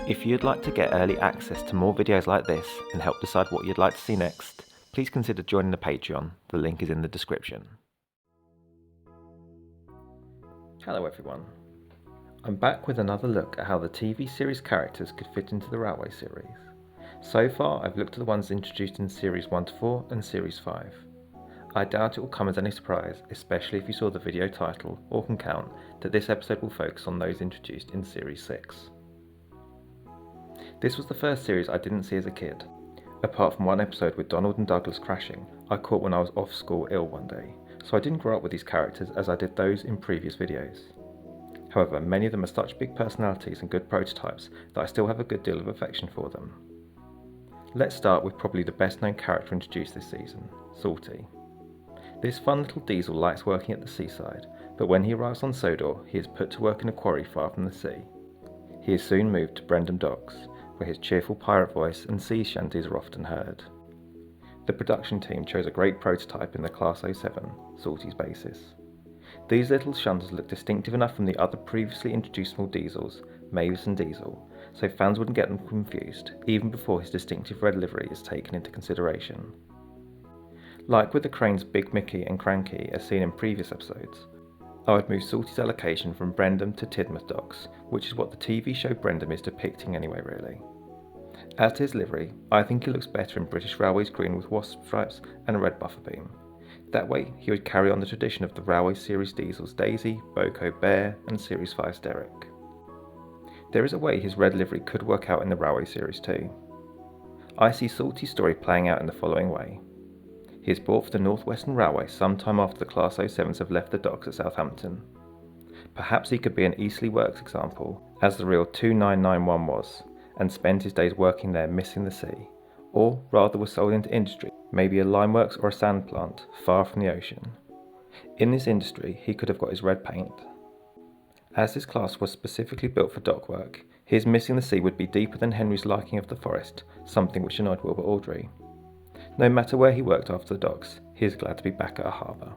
If you'd like to get early access to more videos like this and help decide what you'd like to see next, please consider joining the Patreon. The link is in the description. Hello everyone. I'm back with another look at how the TV series characters could fit into the Railway series. So far I've looked at the ones introduced in Series 1 to 4 and Series 5. I doubt it will come as any surprise, especially if you saw the video title or can count, that this episode will focus on those introduced in Series 6. This was the first series I didn't see as a kid. Apart from one episode with Donald and Douglas crashing, I caught when I was off school ill one day, so I didn't grow up with these characters as I did those in previous videos. However, many of them are such big personalities and good prototypes that I still have a good deal of affection for them. Let's start with probably the best known character introduced this season, Salty. This fun little diesel likes working at the seaside, but when he arrives on Sodor, he is put to work in a quarry far from the sea. He is soon moved to Brendam Docks, where his cheerful pirate voice and sea shanties are often heard. The production team chose a great prototype in the Class 07, Salty's basis. These little shunters look distinctive enough from the other previously introduced small diesels, Mavis and Diesel, so fans wouldn't get them confused, even before his distinctive red livery is taken into consideration. Like with the cranes Big Mickey and Cranky as seen in previous episodes, I would move Salty's allocation from Brendam to Tidmouth Docks, which is what the TV show Brendam is depicting anyway really. As to his livery, I think he looks better in British Railways green with wasp stripes and a red buffer beam. That way he would carry on the tradition of the Railway series diesels Daisy, Boko, Bear and Series 5's Derek. There is a way his red livery could work out in the Railway series too. I see Salty's story playing out in the following way. He is bought for the North Western Railway sometime after the Class 07s have left the docks at Southampton. Perhaps he could be an Eastleigh Works example, as the real 2991 was, and spent his days working there missing the sea, or rather was sold into industry, maybe a limeworks or a sand plant, far from the ocean. In this industry he could have got his red paint. As this class was specifically built for dock work, his missing the sea would be deeper than Henry's liking of the forest, something which annoyed Wilbur Awdry. No matter where he worked after the docks, he is glad to be back at a harbour.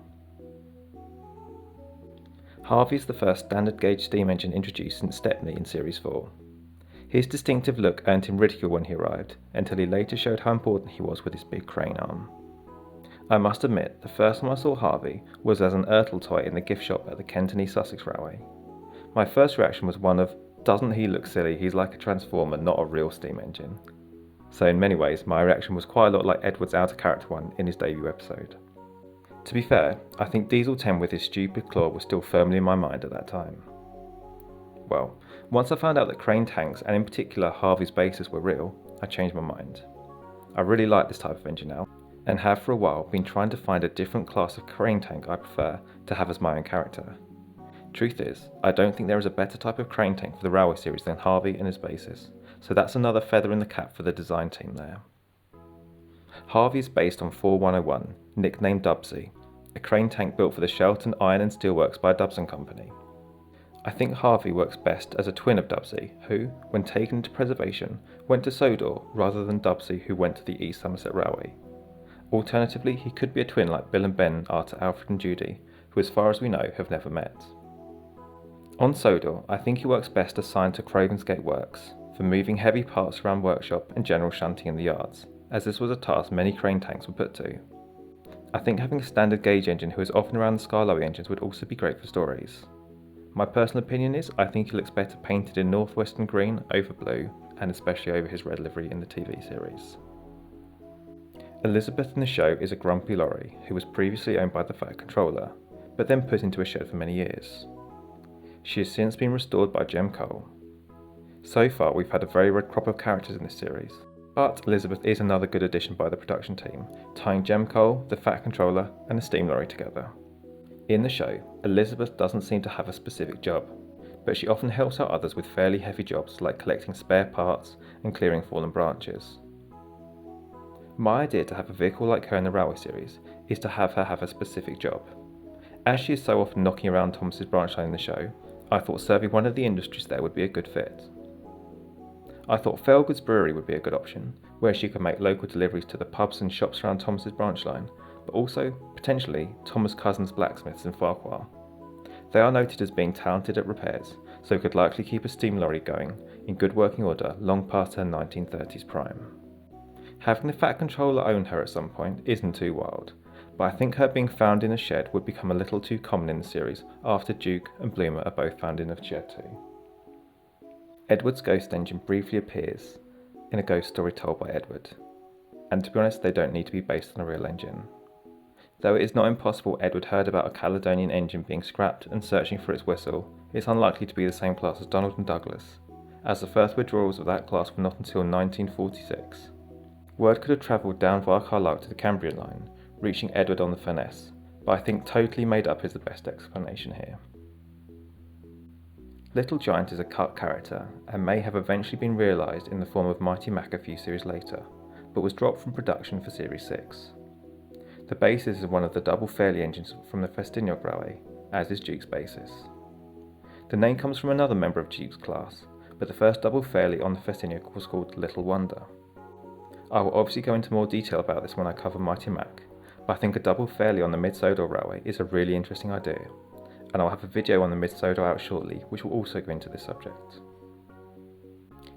Harvey is the first standard gauge steam engine introduced since Stepney in Series 4. His distinctive look earned him ridicule when he arrived, until he later showed how important he was with his big crane arm. I must admit, the first time I saw Harvey was as an Ertl toy in the gift shop at the Kent and East Sussex Railway. My first reaction was one of, doesn't he look silly, he's like a transformer, not a real steam engine. So in many ways, my reaction was quite a lot like Edward's out of character one in his debut episode. To be fair, I think Diesel 10 with his stupid claw was still firmly in my mind at that time. Well, once I found out that crane tanks, and in particular Harvey's bases, were real, I changed my mind. I really like this type of engine now, and have for a while been trying to find a different class of crane tank I prefer to have as my own character. Truth is, I don't think there is a better type of crane tank for the Railway series than Harvey and his bases, so that's another feather in the cap for the design team there. Harvey is based on 4101, nicknamed Dubsy, a crane tank built for the Shelton Iron and Steel Works by Dubs & Company. I think Harvey works best as a twin of Dubsy, who, when taken into preservation, went to Sodor rather than Dubsy, who went to the East Somerset Railway. Alternatively, he could be a twin like Bill and Ben are to Alfred and Judy, who as far as we know have never met. On Sodor, I think he works best assigned to Cravensgate Works, for moving heavy parts around workshop and general shunting in the yards, as this was a task many crane tanks were put to. I think having a standard gauge engine who is often around the Skylowy engines would also be great for stories. My personal opinion is I think he looks better painted in northwestern green over blue, and especially over his red livery in the TV series. Elizabeth in the show is a grumpy lorry who was previously owned by the Fat Controller, but then put into a shed for many years. She has since been restored by Jem Cole. So far we've had a very red crop of characters in this series, but Elizabeth is another good addition by the production team, tying Jem Cole, the Fat Controller and the steam lorry together. In the show, Elizabeth doesn't seem to have a specific job, but she often helps out others with fairly heavy jobs like collecting spare parts and clearing fallen branches. My idea to have a vehicle like her in the Railway series is to have her have a specific job. As she is so often knocking around Thomas's branch line in the show, I thought serving one of the industries there would be a good fit. I thought Felgood's Brewery would be a good option, where she could make local deliveries to the pubs and shops around Thomas's branch line, but also, potentially, Thomas Cousins Blacksmiths in Farquhar. They are noted as being talented at repairs, so could likely keep a steam lorry going, in good working order long past her 1930s prime. Having the Fat Controller own her at some point isn't too wild, but I think her being found in a shed would become a little too common in the series after Duke and Bloomer are both found in a shed too. Edward's ghost engine briefly appears in a ghost story told by Edward, and to be honest they don't need to be based on a real engine. Though it is not impossible Edward heard about a Caledonian engine being scrapped and searching for its whistle, it's unlikely to be the same class as Donald and Douglas, as the first withdrawals of that class were not until 1946. Word could have travelled down via Carlisle to the Cambrian line, reaching Edward on the Furness, but I think totally made up is the best explanation here. Little Giant is a cut character and may have eventually been realised in the form of Mighty Mac a few series later, but was dropped from production for Series 6. The basis is one of the double Fairley engines from the Festiniog Railway, as is Duke's basis. The name comes from another member of Duke's class, but the first double Fairley on the Festiniog was called Little Wonder. I will obviously go into more detail about this when I cover Mighty Mac, but I think a double Fairley on the Mid-Sodor Railway is a really interesting idea, and I'll have a video on the Mid-Sodor out shortly which will also go into this subject.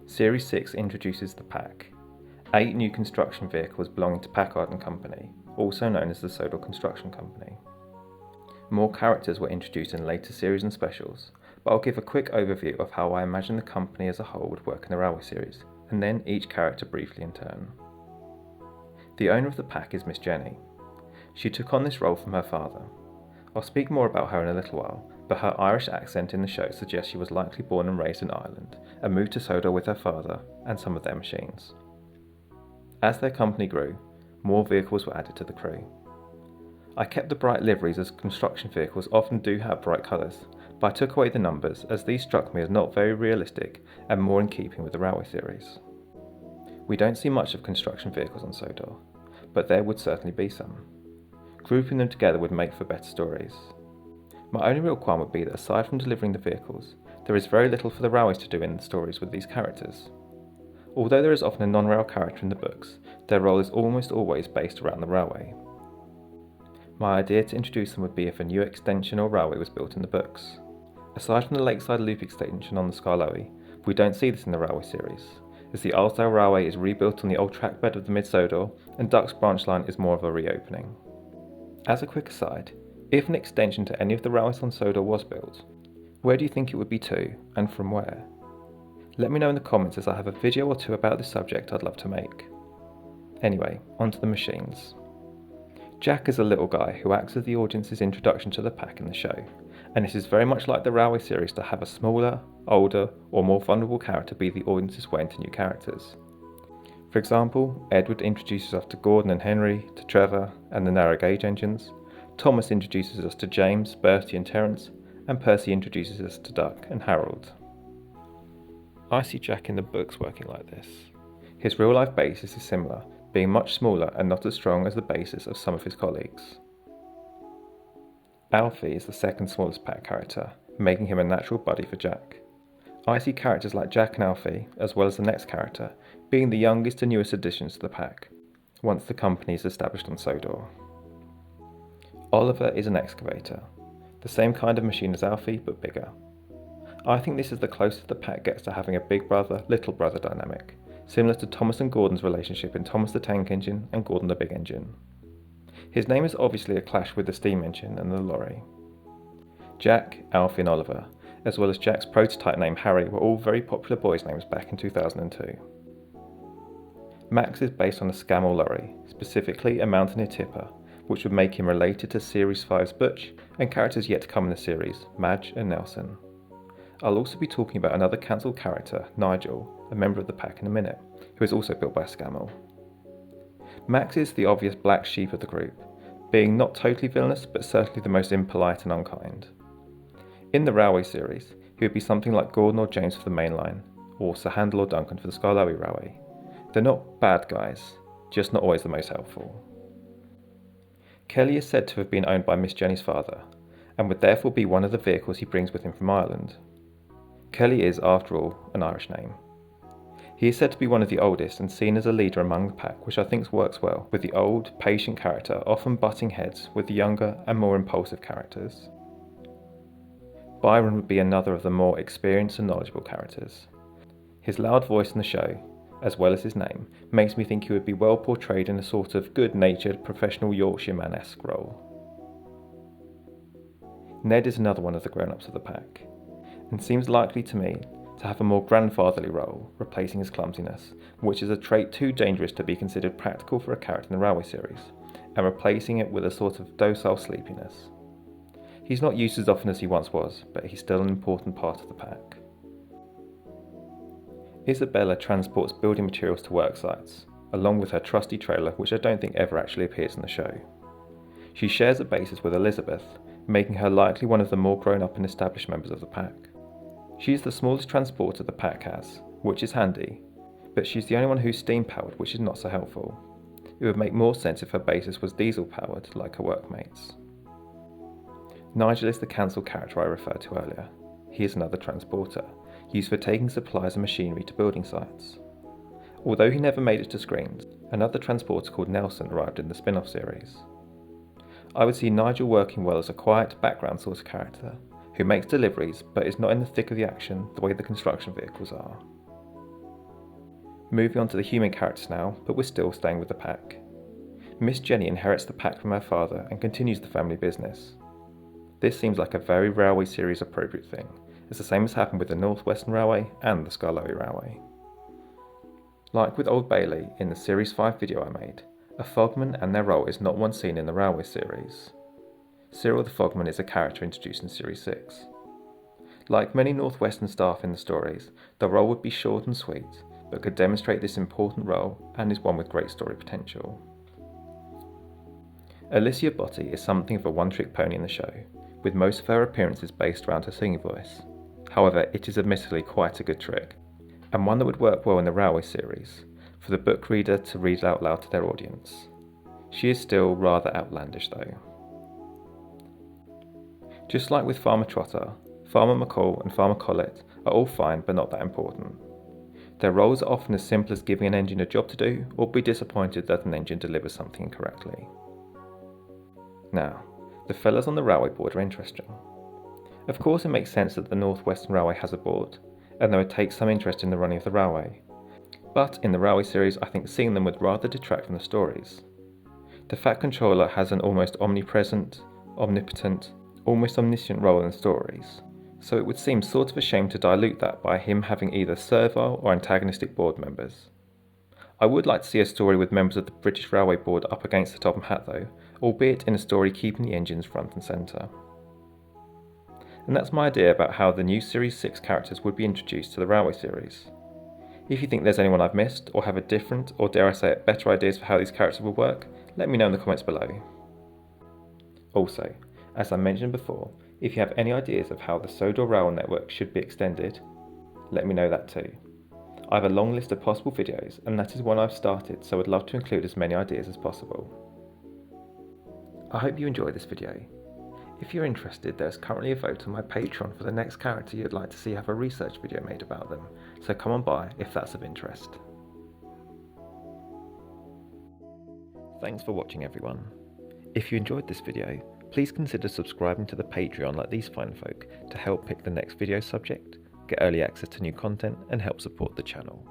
Series 6 introduces the Pack, 8 new construction vehicles belonging to Packard & Company, also known as the Sodor Construction Company. More characters were introduced in later series and specials, but I'll give a quick overview of how I imagine the company as a whole would work in the Railway series, and then each character briefly in turn. The owner of the Pack is Miss Jenny. She took on this role from her father. I'll speak more about her in a little while, but her Irish accent in the show suggests she was likely born and raised in Ireland, and moved to Sodor with her father and some of their machines. As their company grew, more vehicles were added to the crew. I kept the bright liveries as construction vehicles often do have bright colours, but I took away the numbers as these struck me as not very realistic and more in keeping with the Railway series. We don't see much of construction vehicles on Sodor, but there would certainly be some. Grouping them together would make for better stories. My only real qualm would be that aside from delivering the vehicles, there is very little for the Railways to do in the stories with these characters. Although there is often a non-rail character in the books, their role is almost always based around the railway. My idea to introduce them would be if a new extension or railway was built in the books. Aside from the Lakeside Loop extension on the Skarloey, we don't see this in the Railway series, as the Arlesdale Railway is rebuilt on the old track bed of the Mid-Sodor and Duck's branch line is more of a reopening. As a quick aside, if an extension to any of the railways on Sodor was built, where do you think it would be to, and from where? Let me know in the comments as I have a video or two about this subject I'd love to make. Anyway, onto the machines. Jack is a little guy who acts as the audience's introduction to the Pack in the show, and this is very much like the Railway series to have a smaller, older, or more vulnerable character be the audience's way into new characters. For example, Edward introduces us to Gordon and Henry, to Trevor and the narrow gauge engines, Thomas introduces us to James, Bertie and Terence, and Percy introduces us to Duck and Harold. I see Jack in the books working like this. His real life basis is similar, being much smaller and not as strong as the basis of some of his colleagues. Alfie is the second smallest Pack character, making him a natural buddy for Jack. I see characters like Jack and Alfie, as well as the next character, being the youngest and newest additions to the Pack, once the company is established on Sodor. Oliver is an excavator, the same kind of machine as Alfie, but bigger. I think this is the closest the Pack gets to having a big brother, little brother dynamic, similar to Thomas and Gordon's relationship in Thomas the Tank Engine and Gordon the Big Engine. His name is obviously a clash with the steam engine and the lorry. Jack, Alfie and Oliver, as well as Jack's prototype name Harry, were all very popular boys' names back in 2002. Max is based on a Scammell lorry, specifically a Mountaineer tipper, which would make him related to Series 5's Butch and characters yet to come in the series, Madge and Nelson. I'll also be talking about another cancelled character, Nigel, a member of the Pack in a minute, who is also built by Scammell. Max is the obvious black sheep of the group, being not totally villainous but certainly the most impolite and unkind. In the Railway series, he would be something like Gordon or James for the main line, or Sir Handel or Duncan for the Skarloey Railway. They're not bad guys, just not always the most helpful. Kelly is said to have been owned by Miss Jenny's father, and would therefore be one of the vehicles he brings with him from Ireland. Kelly is, after all, an Irish name. He is said to be one of the oldest and seen as a leader among the Pack, which I think works well with the old, patient character often butting heads with the younger and more impulsive characters. Byron would be another of the more experienced and knowledgeable characters. His loud voice in the show, as well as his name, makes me think he would be well portrayed in a sort of good-natured professional Yorkshireman-esque role. Ned is another one of the grown-ups of the pack, and seems likely to me to have a more grandfatherly role, replacing his clumsiness, which is a trait too dangerous to be considered practical for a character in the Railway series, and replacing it with a sort of docile sleepiness. He's not used as often as he once was, but he's still an important part of the pack. Isabella transports building materials to work sites, along with her trusty trailer, which I don't think ever actually appears in the show. She shares a basis with Elizabeth, making her likely one of the more grown-up and established members of the pack. She is the smallest transporter the pack has, which is handy, but she's the only one who's steam-powered, which is not so helpful. It would make more sense if her basis was diesel-powered, like her workmates. Nigel is the cancelled character I referred to earlier. He is another transporter, used for taking supplies and machinery to building sites. Although he never made it to screens, another transporter called Nelson arrived in the spin-off series. I would see Nigel working well as a quiet, background sort of character, who makes deliveries but is not in the thick of the action the way the construction vehicles are. Moving on to the human characters now, but we're still staying with the pack. Miss Jenny inherits the pack from her father and continues the family business. This seems like a very Railway series appropriate thing, as the same has happened with the North Western Railway and the Skarloey Railway. Like with Old Bailey in the Series 5 video I made, a fogman and their role is not one seen in the Railway series. Cyril the Fogman is a character introduced in Series 6. Like many North Western staff in the stories, the role would be short and sweet, but could demonstrate this important role and is one with great story potential. Alicia Botti is something of a one-trick pony in the show, with most of her appearances based around her singing voice. However, it is admittedly quite a good trick, and one that would work well in the Railway series, for the book reader to read it out loud to their audience. She is still rather outlandish though. Just like with Farmer Trotter, Farmer McCall and Farmer Collett are all fine but not that important. Their roles are often as simple as giving an engine a job to do, or be disappointed that an engine delivers something incorrectly. Now, the fellas on the Railway board are interesting. Of course it makes sense that the North Western Railway has a board, and they would take some interest in the running of the railway. But in the Railway series I think seeing them would rather detract from the stories. The Fat Controller has an almost omnipresent, omnipotent, almost omniscient role in the stories, so it would seem sort of a shame to dilute that by him having either servile or antagonistic board members. I would like to see a story with members of the British Railway Board up against the Topham Hatt though, albeit in a story keeping the engines front and centre. And that's my idea about how the new Series 6 characters would be introduced to the Railway series. If you think there's anyone I've missed, or have a different, or dare I say it, better ideas for how these characters will work, let me know in the comments below. Also, as I mentioned before, if you have any ideas of how the Sodor rail network should be extended, let me know that too. I have a long list of possible videos, and that is one I've started, so I'd love to include as many ideas as possible. I hope you enjoyed this video. If you're interested, there is currently a vote on my Patreon for the next character you'd like to see have a research video made about them, so come on by if that's of interest. Thanks for watching everyone. If you enjoyed this video, please consider subscribing to the Patreon like these fine folk to help pick the next video subject, get early access to new content and help support the channel.